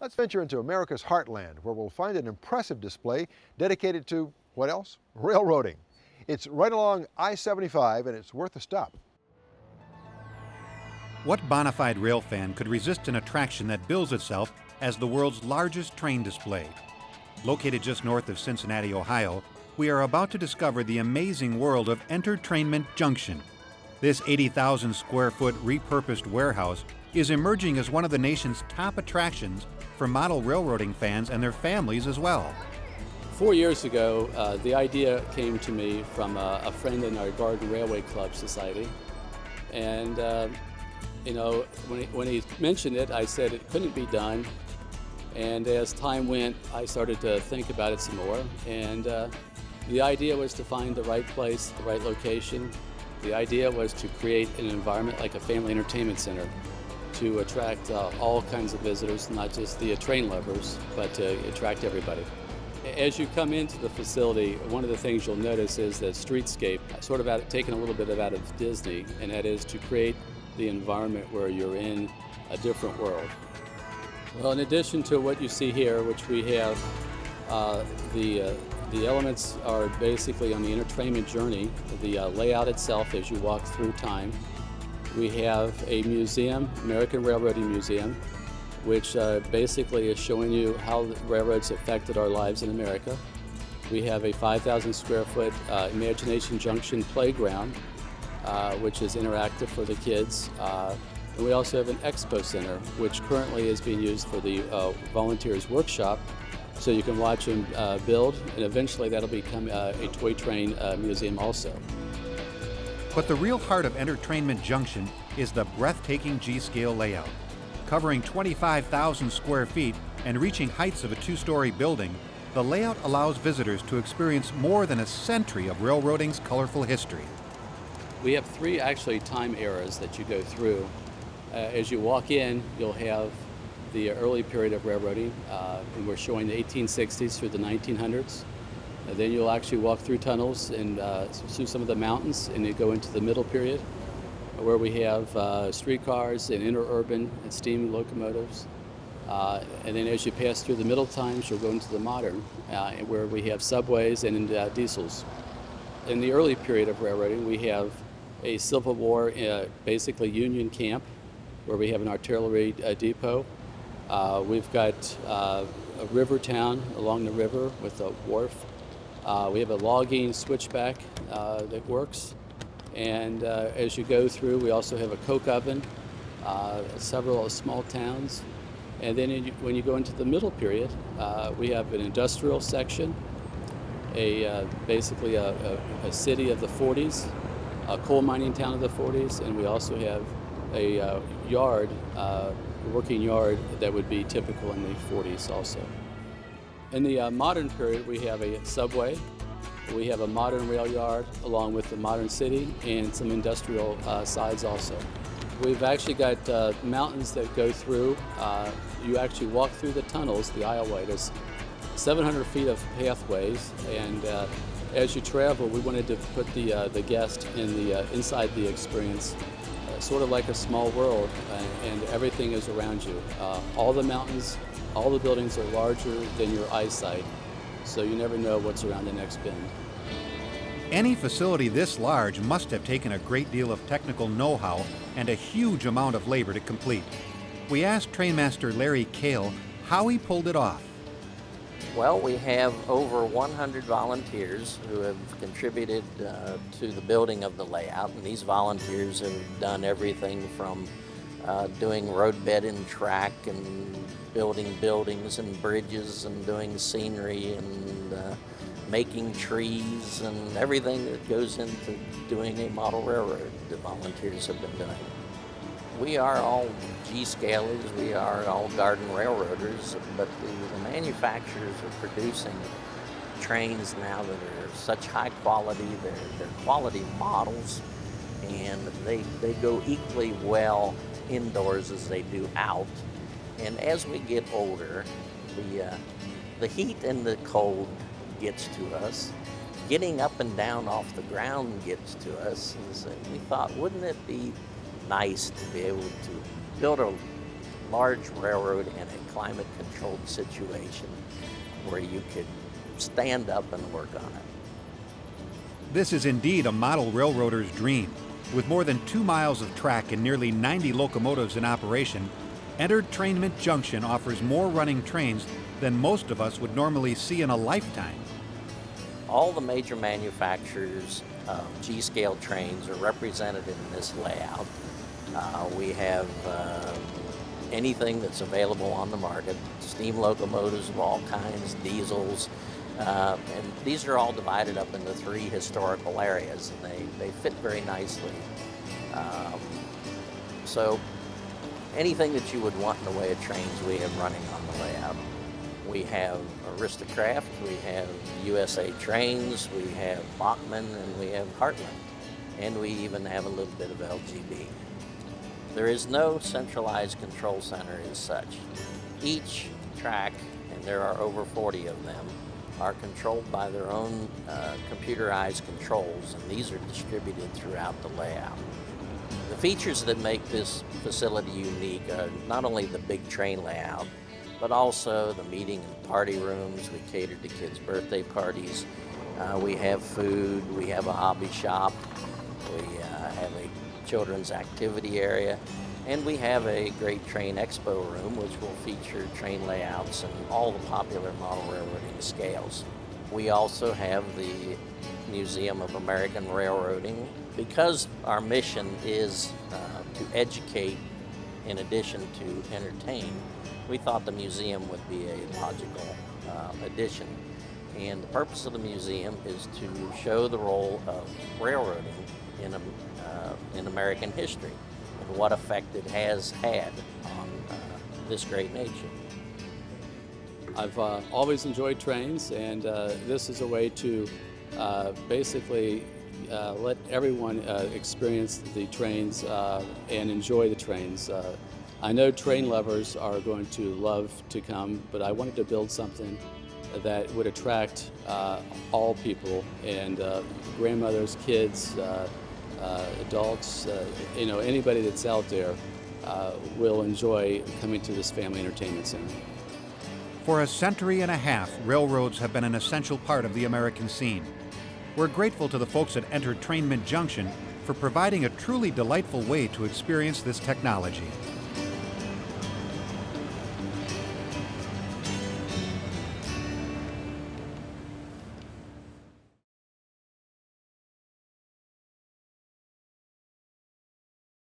Let's venture into America's heartland, where we'll find an impressive display dedicated to, what else? Railroading. It's right along I-75, and it's worth a stop. What bona fide rail fan could resist an attraction that bills itself as the world's largest train display? Located just north of Cincinnati, Ohio, we are about to discover the amazing world of EnterTrainment Junction. This 80,000 square foot repurposed warehouse is emerging as one of the nation's top attractions for model railroading fans and their families as well. 4 years ago, the idea came to me from a friend in our Garden Railway Club Society. And, when he mentioned it, I said it couldn't be done. And as time went, I started to think about it some more. And the idea was to find the right place, the right location. The idea was to create an environment like a family entertainment center to attract all kinds of visitors, not just the train lovers, but to attract everybody. As you come into the facility, one of the things you'll notice is the streetscape, sort of taken a little bit out of Disney, and that is to create the environment where you're in a different world. Well, in addition to what you see here, which we have, the elements are basically on the entertainment journey, the layout itself as you walk through time. We have a museum, American Railroading Museum, which basically is showing you how the railroads affected our lives in America. We have a 5,000 square foot Imagination Junction playground, which is interactive for the kids. And we also have an expo center, which currently is being used for the volunteers workshop, so you can watch them build, and eventually that'll become a toy train museum also. But the real heart of EnterTrainment Junction is the breathtaking G-scale layout. Covering 25,000 square feet and reaching heights of a two-story building, the layout allows visitors to experience more than a century of railroading's colorful history. We have three actually time eras that you go through. As you walk in, you'll have the early period of railroading, and we're showing the 1860s through the 1900s. And then you'll actually walk through tunnels and through some of the mountains, and you go into the middle period, where we have streetcars and interurban and steam locomotives. And then as you pass through the middle times, you'll go into the modern, where we have subways and diesels. In the early period of railroading, we have a Civil War, basically Union camp, where we have an artillery depot. We've got a river town along the river with a wharf. We have a logging switchback that works. And as you go through, we also have a coke oven, several small towns. And then when you go into the middle period, we have an industrial section, basically a city of the 40s, a coal mining town of the 40s, and we also have a yard, working yard that would be typical in the 40s also. In the modern period, we have a subway, we have a modern rail yard along with the modern city and some industrial sides also. We've actually got mountains that go through. You actually walk through the tunnels, the aisleway. There's 700 feet of pathways, and as you travel, we wanted to put the guest inside the experience, sort of like a small world, and everything is around you. All the mountains, all the buildings are larger than your eyesight, so you never know what's around the next bend. Any facility this large must have taken a great deal of technical know-how and a huge amount of labor to complete. We asked Trainmaster Larry Kale how he pulled it off. Well, we have over 100 volunteers who have contributed to the building of the layout, and these volunteers have done everything from doing roadbed and track and building buildings and bridges and doing scenery and making trees and everything that goes into doing a model railroad. The volunteers have been doing. We are all G-scalers, we are all garden railroaders, but the manufacturers are producing trains now that are such high quality, they're quality models, and they go equally well indoors as they do out. And as we get older, the heat and the cold gets to us. Getting up and down off the ground gets to us. And so we thought, wouldn't it be nice to be able to build a large railroad in a climate-controlled situation where you could stand up and work on it. This is indeed a model railroader's dream. With more than 2 miles of track and nearly 90 locomotives in operation, EnterTrainment Junction offers more running trains than most of us would normally see in a lifetime. All the major manufacturers of G-scale trains are represented in this layout. We have anything that's available on the market, steam locomotives of all kinds, diesels, and these are all divided up into 3 historical areas, and they fit very nicely. So anything that you would want in the way of trains we have running on the layout. We have Aristocraft, we have USA Trains, we have Bachmann, and we have Heartland, and we even have a little bit of LGB. There is no centralized control center as such. Each track, and there are over 40 of them, are controlled by their own computerized controls, and these are distributed throughout the layout. The features that make this facility unique are not only the big train layout, but also the meeting and party rooms. We cater to kids' birthday parties. We have food, we have a hobby shop, we have a children's activity area, and we have a great train expo room which will feature train layouts and all the popular model railroading scales. We also have the Museum of American Railroading. Because our mission is to educate in addition to entertain, we thought the museum would be a logical addition. And the purpose of the museum is to show the role of railroading in American history and what effect it has had on this great nation. I've always enjoyed trains, and this is a way to basically let everyone experience the trains and enjoy the trains. I know train lovers are going to love to come, but I wanted to build something that would attract all people, and grandmothers, kids, adults, anybody that's out there will enjoy coming to this family entertainment center. For a century and a half, railroads have been an essential part of the American scene. We're grateful to the folks at EnterTrainment Junction for providing a truly delightful way to experience this technology.